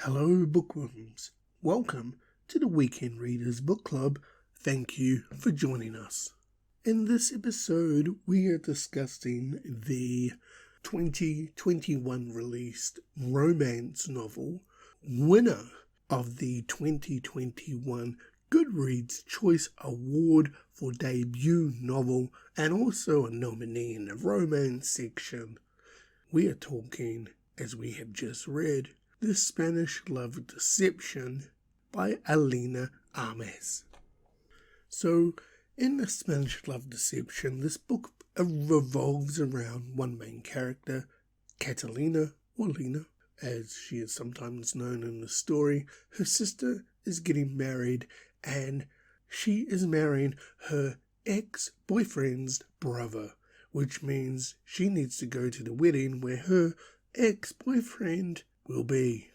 Hello, Bookworms. Welcome to the Weekend Readers Book Club. Thank you for joining us. In this episode, we are discussing the 2021 released romance novel, winner of the 2021 Goodreads Choice Award for Debut Novel, and also a nominee in the romance section. We are talking, as we have just read, The Spanish Love Deception by Elena Armas. So, in The Spanish Love Deception, this book revolves around one main character, Catalina, or Lena, as she is sometimes known in the story. Her sister is getting married, and she is marrying her ex-boyfriend's brother, which means she needs to go to the wedding where her ex-boyfriend will be.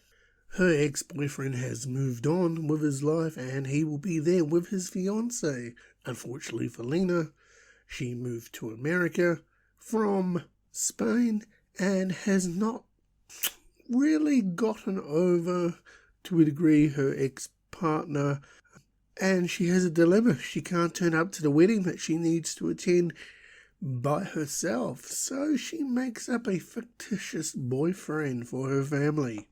Her ex-boyfriend has moved on with his life and he will be there with his fiancée. Unfortunately for Lena, she moved to America from Spain and has not really gotten over, to a degree, her ex-partner, and she has a dilemma. She can't turn up to the wedding that she needs to attend by herself, so she makes up a fictitious boyfriend for her family.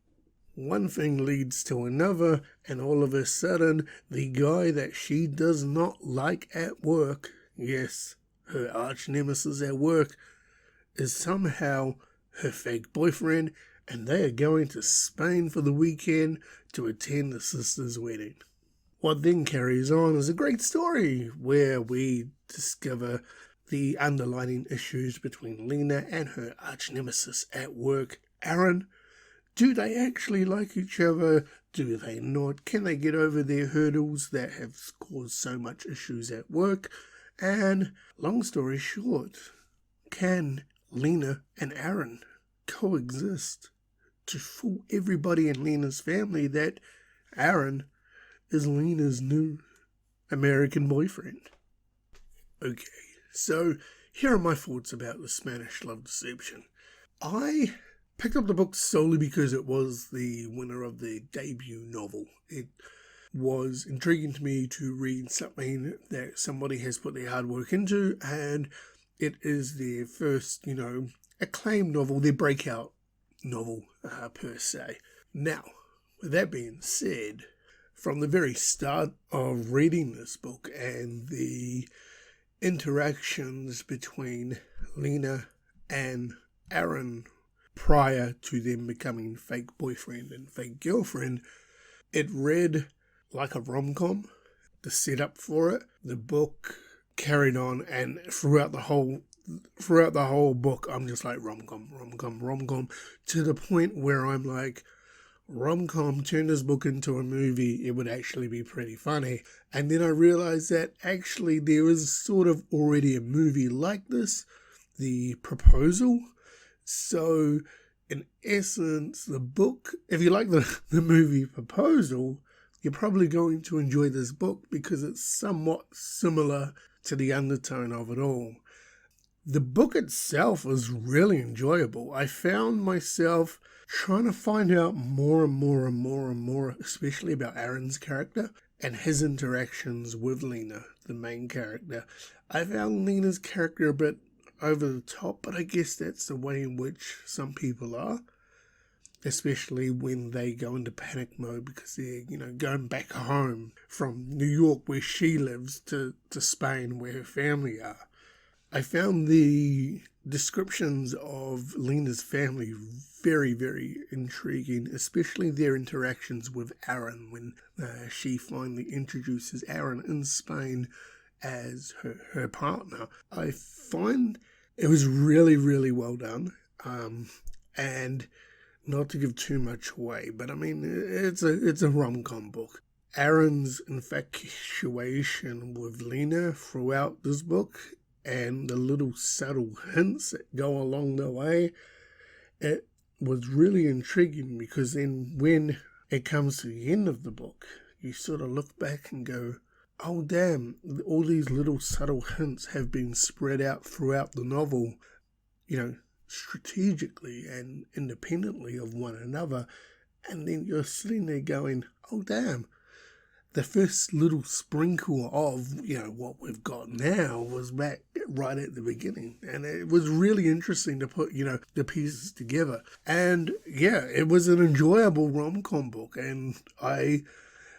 One thing leads to another, and all of a sudden, the guy that she does not like at work, yes, her arch nemesis at work, is somehow her fake boyfriend, and they are going to Spain for the weekend to attend the sister's wedding. What then carries on is a great story where we discover the underlying issues between Lena and her arch nemesis at work, Aaron. Do they actually like each other? Do they not? Can they get over their hurdles that have caused so much issues at work? And long story short, can Lena and Aaron coexist to fool everybody in Lena's family that Aaron is Lena's new American boyfriend? Okay. So, here are my thoughts about The Spanish Love Deception. I picked up the book solely because it was the winner of the debut novel. It was intriguing to me to read something that somebody has put their hard work into, and it is their first, acclaimed novel, their breakout novel, per se. Now, with that being said, from the very start of reading this book and the interactions between Lena and Aaron prior to them becoming fake boyfriend and fake girlfriend, it read like a rom-com. The setup for it, the book carried on, and throughout the whole book, I'm just like rom-com, to the point where I'm like, rom-com, turn this book into a movie, it would actually be pretty funny. And then I realized that actually there is sort of already a movie like this, The Proposal. So in essence, the book, if you like the movie Proposal, you're probably going to enjoy this book because it's somewhat similar to the undertone of it all. The book itself was really enjoyable. I found myself trying to find out more and more, especially about Aaron's character and his interactions with Lena, the main character. I found Lena's character a bit over the top, but I guess that's the way in which some people are, especially when they go into panic mode because they're, going back home from New York where she lives to Spain where her family are. I found the descriptions of Lena's family very, very intriguing, especially their interactions with Aaron when she finally introduces Aaron in Spain as her partner. I find it was really, really well done, and not to give too much away, but I mean, it's a rom-com book. Aaron's infatuation with Lena throughout this book and the little subtle hints that go along the way, it was really intriguing because then when it comes to the end of the book, you sort of look back and go, oh damn, all these little subtle hints have been spread out throughout the novel, strategically and independently of one another, And then you're sitting there going, oh damn, the first little sprinkle of, what we've got now was back right at the beginning. And it was really interesting to put, the pieces together. And yeah, it was an enjoyable rom-com book. And I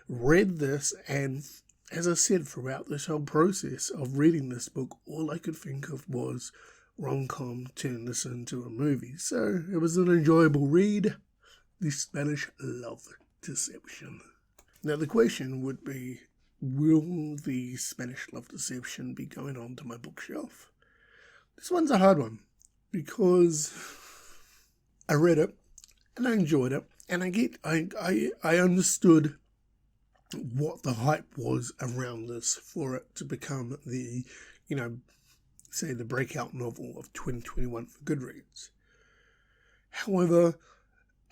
read this, and as I said, throughout this whole process of reading this book, all I could think of was rom-com, turn this into a movie. So it was an enjoyable read. The Spanish Love Deception. Now the question would be, will the Spanish Love Deception be going on to my bookshelf? This one's a hard one, because I read it and I enjoyed it, and I understood what the hype was around this for it to become the, say the breakout novel of 2021 for Goodreads. However,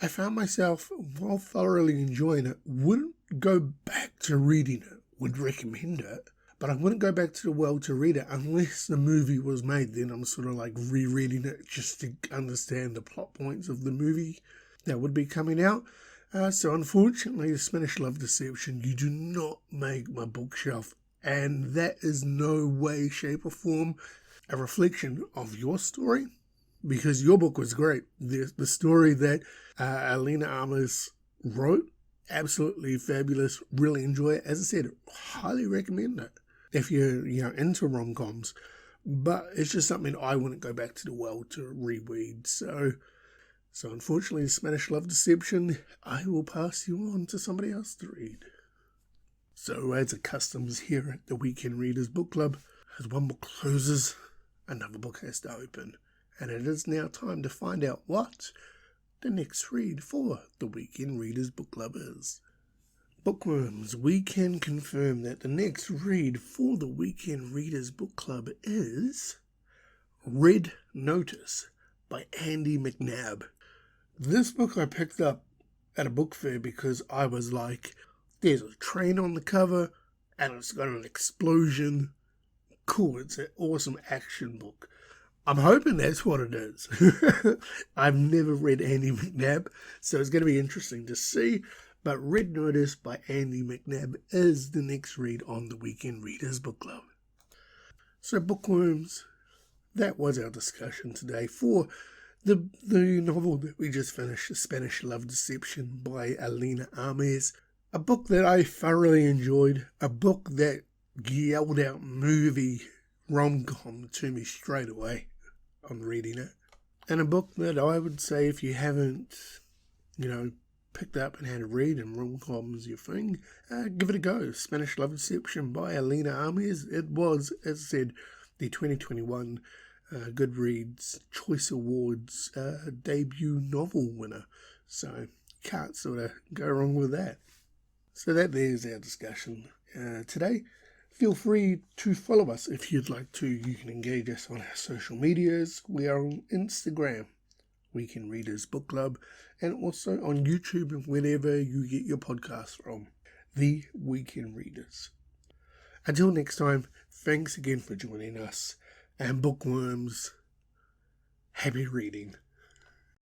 I found myself, while thoroughly enjoying it, wouldn't go back to reading it. Would recommend it, but I wouldn't go back to the well to read it unless the movie was made. Then I'm sort of like rereading it just to understand the plot points of the movie that would be coming out. So unfortunately, the Spanish Love Deception, you do not make my bookshelf, and that is no way, shape or form a reflection of your story, because your book was great. The story that Elena Armas wrote, absolutely fabulous, really enjoy it. As I said, highly recommend it if you're into rom-coms, but it's just something I wouldn't go back to the well to reread. So unfortunately, the Spanish Love Deception, I will pass you on to somebody else to read. So as it customs here at the Weekend Readers Book Club, as one book closes, another book has to open. And it is now time to find out what the next read for the Weekend Readers Book Club is. Bookworms, we can confirm that the next read for the Weekend Readers Book Club is Red Notice by Andy McNabb. This book I picked up at a book fair because I was like, there's a train on the cover and it's got an explosion. Cool, it's an awesome action book. I'm hoping that's what it is. I've never read Andy McNabb, so it's going to be interesting to see. But Red Notice by Andy McNabb is the next read on the Weekend Readers Book Club. So Bookworms, that was our discussion today for the novel that we just finished, The Spanish Love Deception by Elena Armas. A book that I thoroughly enjoyed, a book that yelled out movie rom-com to me straight away on reading it. And a book that I would say, if you haven't, picked up and had a read and rom-com's your thing, give it a go. Spanish Love Deception by Elena Armas. It was, as I said, the 2021 Goodreads Choice Awards debut novel winner. So can't sort of go wrong with that. So there's our discussion today. Feel free to follow us if you'd like to. You can engage us on our social medias. We are on Instagram, Weekend Readers Book Club, and also on YouTube and wherever you get your podcasts from, The Weekend Readers. Until next time, thanks again for joining us, and Bookworms, happy reading.